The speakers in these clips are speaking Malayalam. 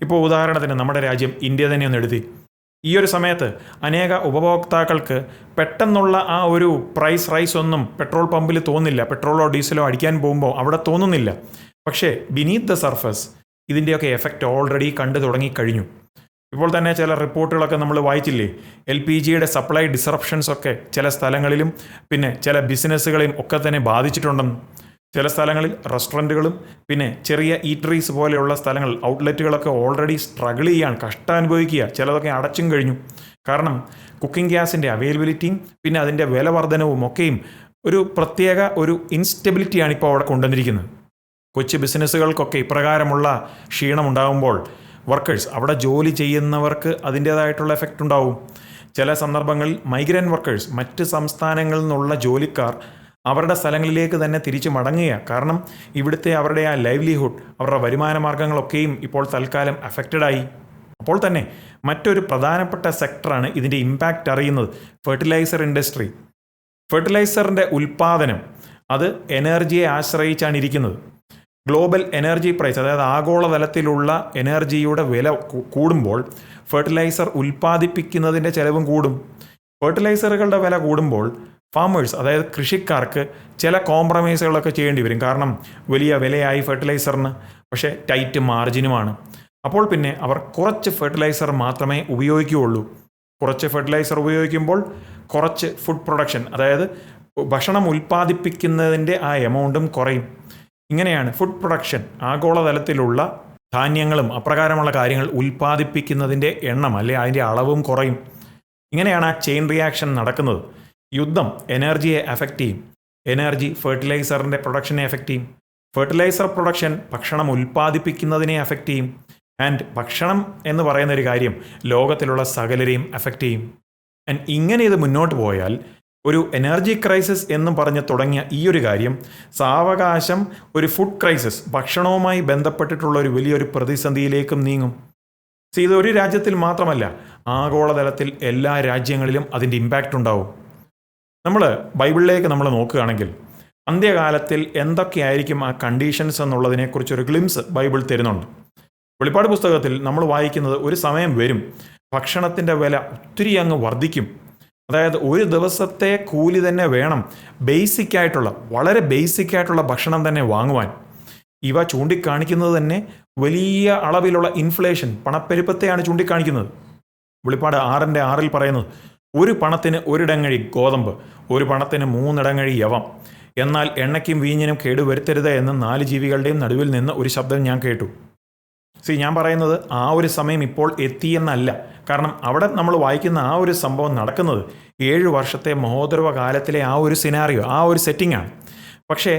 ഇപ്പോൾ ഉദാഹരണത്തിന് നമ്മുടെ രാജ്യം ഇന്ത്യ തന്നെ ഒന്ന് എഴുതി. ഈ ഒരു സമയത്ത് അനേക ഉപഭോക്താക്കൾക്ക് പെട്ടെന്നുള്ള ആ ഒരു പ്രൈസ് റൈസ് ഒന്നും പെട്രോൾ പമ്പിൽ തോന്നില്ല. പെട്രോളോ ഡീസലോ അടിക്കാൻ പോകുമ്പോൾ അവിടെ തോന്നുന്നില്ല. പക്ഷേ ബിനീത്ത് ദ സർഫസ് ഇതിൻ്റെയൊക്കെ എഫക്റ്റ് ഓൾറെഡി കണ്ടു തുടങ്ങിക്കഴിഞ്ഞു. ഇപ്പോൾ തന്നെ ചില റിപ്പോർട്ടുകളൊക്കെ നമ്മൾ വായിച്ചില്ലേ, LPGയുടെ സപ്ലൈ ഡിസറപ്ഷൻസ് ഒക്കെ ചില സ്ഥലങ്ങളിലും പിന്നെ ചില ബിസിനസ്സുകളെയും ഒക്കെ തന്നെ ബാധിച്ചിട്ടുണ്ടെന്ന്. ചില സ്ഥലങ്ങളിൽ റെസ്റ്റോറൻറ്റുകളും പിന്നെ ചെറിയ ഈറ്ററീസ് പോലെയുള്ള സ്ഥലങ്ങൾ ഔട്ട്ലെറ്റുകളൊക്കെ ഓൾറെഡി സ്ട്രഗിൾ ചെയ്യാൻ കഷ്ടമനുഭവിക്കുക. ചിലതൊക്കെ അടച്ചും കഴിഞ്ഞു. കാരണം കുക്കിംഗ് ഗ്യാസിൻ്റെ അവൈലബിലിറ്റിയും പിന്നെ അതിൻ്റെ വില വർധനവും ഒക്കെയും ഒരു പ്രത്യേക ഒരു ഇൻസ്റ്റെബിലിറ്റിയാണ് ഇപ്പോൾ അവിടെ കൊണ്ടുവന്നിരിക്കുന്നത്. കൊച്ചു ബിസിനസ്സുകൾക്കൊക്കെ ഇപ്രകാരമുള്ള ക്ഷീണമുണ്ടാകുമ്പോൾ വർക്കേഴ്സ് അവിടെ ജോലി ചെയ്യുന്നവർക്ക് അതിൻ്റേതായിട്ടുള്ള എഫക്റ്റ് ഉണ്ടാവും. ചില സന്ദർഭങ്ങളിൽ മൈഗ്രൻ്റ് വർക്കേഴ്സ് മറ്റ് സംസ്ഥാനങ്ങളിൽ നിന്നുള്ള ജോലിക്കാർ അവരുടെ സ്ഥലങ്ങളിലേക്ക് തന്നെ തിരിച്ചു മടങ്ങുക. കാരണം ഇവിടുത്തെ അവരുടെ ആ ലൈവ്ലിഹുഡ്, അവരുടെ വരുമാന മാർഗ്ഗങ്ങളൊക്കെയും ഇപ്പോൾ തൽക്കാലം അഫക്റ്റഡായി. അപ്പോൾ തന്നെ മറ്റൊരു പ്രധാനപ്പെട്ട സെക്ടറാണ് ഇതിൻ്റെ ഇമ്പാക്റ്റ് അറിയുന്നത്, ഫെർട്ടിലൈസർ ഇൻഡസ്ട്രി. ഫെർട്ടിലൈസറിൻ്റെ ഉൽപ്പാദനം അത് എനർജിയെ ആശ്രയിച്ചാണ് ഇരിക്കുന്നത്. ഗ്ലോബൽ എനർജി പ്രൈസ്, അതായത് ആഗോളതലത്തിലുള്ള എനർജിയുടെ വില കൂടുമ്പോൾ ഫെർട്ടിലൈസർ ഉൽപ്പാദിപ്പിക്കുന്നതിൻ്റെ ചിലവും കൂടും. ഫെർട്ടിലൈസറുകളുടെ വില കൂടുമ്പോൾ ഫാമേഴ്സ്, അതായത് കൃഷിക്കാർക്ക് ചില കോംപ്രമൈസുകളൊക്കെ ചെയ്യേണ്ടി വരും. കാരണം വലിയ വിലയായി ഫെർട്ടിലൈസറിന്, പക്ഷേ ടൈറ്റ് മാർജിനുമാണ്. അപ്പോൾ പിന്നെ അവർ കുറച്ച് ഫെർട്ടിലൈസർ മാത്രമേ ഉപയോഗിക്കുകയുള്ളൂ. കുറച്ച് ഫെർട്ടിലൈസർ ഉപയോഗിക്കുമ്പോൾ കുറച്ച് ഫുഡ് പ്രൊഡക്ഷൻ, അതായത് ഭക്ഷണം ഉൽപ്പാദിപ്പിക്കുന്നതിൻ്റെ ആ എമൗണ്ടും കുറയും. ഇങ്ങനെയാണ് ഫുഡ് പ്രൊഡക്ഷൻ, ആഗോളതലത്തിലുള്ള ധാന്യങ്ങളും അപ്രകാരമുള്ള കാര്യങ്ങൾ ഉൽപ്പാദിപ്പിക്കുന്നതിൻ്റെ എണ്ണം അല്ലെ അതിൻ്റെ അളവും കുറയും. ഇങ്ങനെയാണ് ആ ചെയിൻ റിയാക്ഷൻ നടക്കുന്നത്. യുദ്ധം എനർജിയെ എഫക്റ്റ് ചെയ്യും, എനർജി ഫെർട്ടിലൈസറിൻ്റെ പ്രൊഡക്ഷനെ എഫക്റ്റ് ചെയ്യും, ഫെർട്ടിലൈസർ പ്രൊഡക്ഷൻ ഭക്ഷണം ഉൽപ്പാദിപ്പിക്കുന്നതിനെ എഫക്റ്റ് ചെയ്യും. ആൻഡ് ഭക്ഷണം എന്ന് പറയുന്നൊരു കാര്യം ലോകത്തിലുള്ള സകലരെയും എഫക്റ്റ് ചെയ്യും. ആൻഡ് ഇങ്ങനെ ഇത് മുന്നോട്ട് പോയാൽ ഒരു എനർജി ക്രൈസിസ് എന്നും പറഞ്ഞ് തുടങ്ങിയ ഈ ഒരു കാര്യം സാവകാശം ഒരു ഫുഡ് ക്രൈസിസ്, ഭക്ഷണവുമായി ബന്ധപ്പെട്ടിട്ടുള്ള ഒരു വലിയൊരു പ്രതിസന്ധിയിലേക്കും നീങ്ങും. ഇത് ഒരു രാജ്യത്തിൽ മാത്രമല്ല, ആഗോളതലത്തിൽ എല്ലാ രാജ്യങ്ങളിലും അതിൻ്റെ ഇമ്പാക്റ്റ് ഉണ്ടാവും. നമ്മൾ ബൈബിളിലേക്ക് നമ്മൾ നോക്കുകയാണെങ്കിൽ അന്ത്യകാലത്തിൽ എന്തൊക്കെയായിരിക്കും ആ കണ്ടീഷൻസ് എന്നുള്ളതിനെക്കുറിച്ചൊരു ഗ്ലിംസ് ബൈബിൾ തരുന്നുണ്ട്. വെളിപ്പാട് പുസ്തകത്തിൽ നമ്മൾ വായിക്കുന്നത് ഒരു സമയം വരും, ഭക്ഷണത്തിൻ്റെ വില ഒത്തിരി അങ്ങ് വർദ്ധിക്കും. അതായത് ഒരു ദിവസത്തെ കൂലി തന്നെ വേണം ബേസിക്കായിട്ടുള്ള, വളരെ ബേസിക്കായിട്ടുള്ള ഭക്ഷണം തന്നെ വാങ്ങുവാൻ. ഇവ ചൂണ്ടിക്കാണിക്കുന്നത് തന്നെ വലിയ അളവിലുള്ള ഇൻഫ്ലേഷൻ, പണപ്പെരുപ്പത്തെയാണ് ചൂണ്ടിക്കാണിക്കുന്നത്. വെളിപ്പാട് 6:6 പറയുന്നത്, ഒരു പണത്തിന് ഒരിടങ്ങഴി ഗോതമ്പ്, ഒരു പണത്തിന് 3 ഇടങ്ങഴി യവം, എന്നാൽ എണ്ണയ്ക്കും വീഞ്ഞിനും കേടുവരുത്തരുത് എന്ന് 4 ജീവികളുടെയും നടുവിൽ നിന്ന് ഒരു ശബ്ദം ഞാൻ കേട്ടു. ഞാൻ പറയുന്നത് ആ ഒരു സമയം ഇപ്പോൾ എത്തിയെന്നല്ല. കാരണം അവിടെ നമ്മൾ വായിക്കുന്ന ആ ഒരു സംഭവം നടക്കുന്നത് 7 വർഷത്തെ മഹോദരവ കാലത്തിലെ ആ ഒരു സിനാറിയോ, ആ ഒരു സെറ്റിംഗാണ്. പക്ഷേ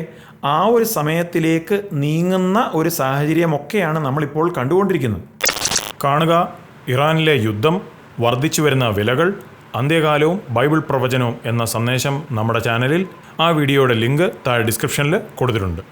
ആ ഒരു സമയത്തിലേക്ക് നീങ്ങുന്ന ഒരു സാഹചര്യമൊക്കെയാണ് നമ്മളിപ്പോൾ കണ്ടുകൊണ്ടിരിക്കുന്നത്. കാണുക, ഇറാനിലെ യുദ്ധം, വർദ്ധിച്ചു വരുന്ന വിലകൾ, അന്ത്യകാലവും ബൈബിൾ പ്രവചനവും എന്ന സന്ദേശം നമ്മുടെ ചാനലിൽ, ആ വീഡിയോയുടെ ലിങ്ക് താഴെ ഡിസ്ക്രിപ്ഷനിൽ കൊടുത്തിട്ടുണ്ട്.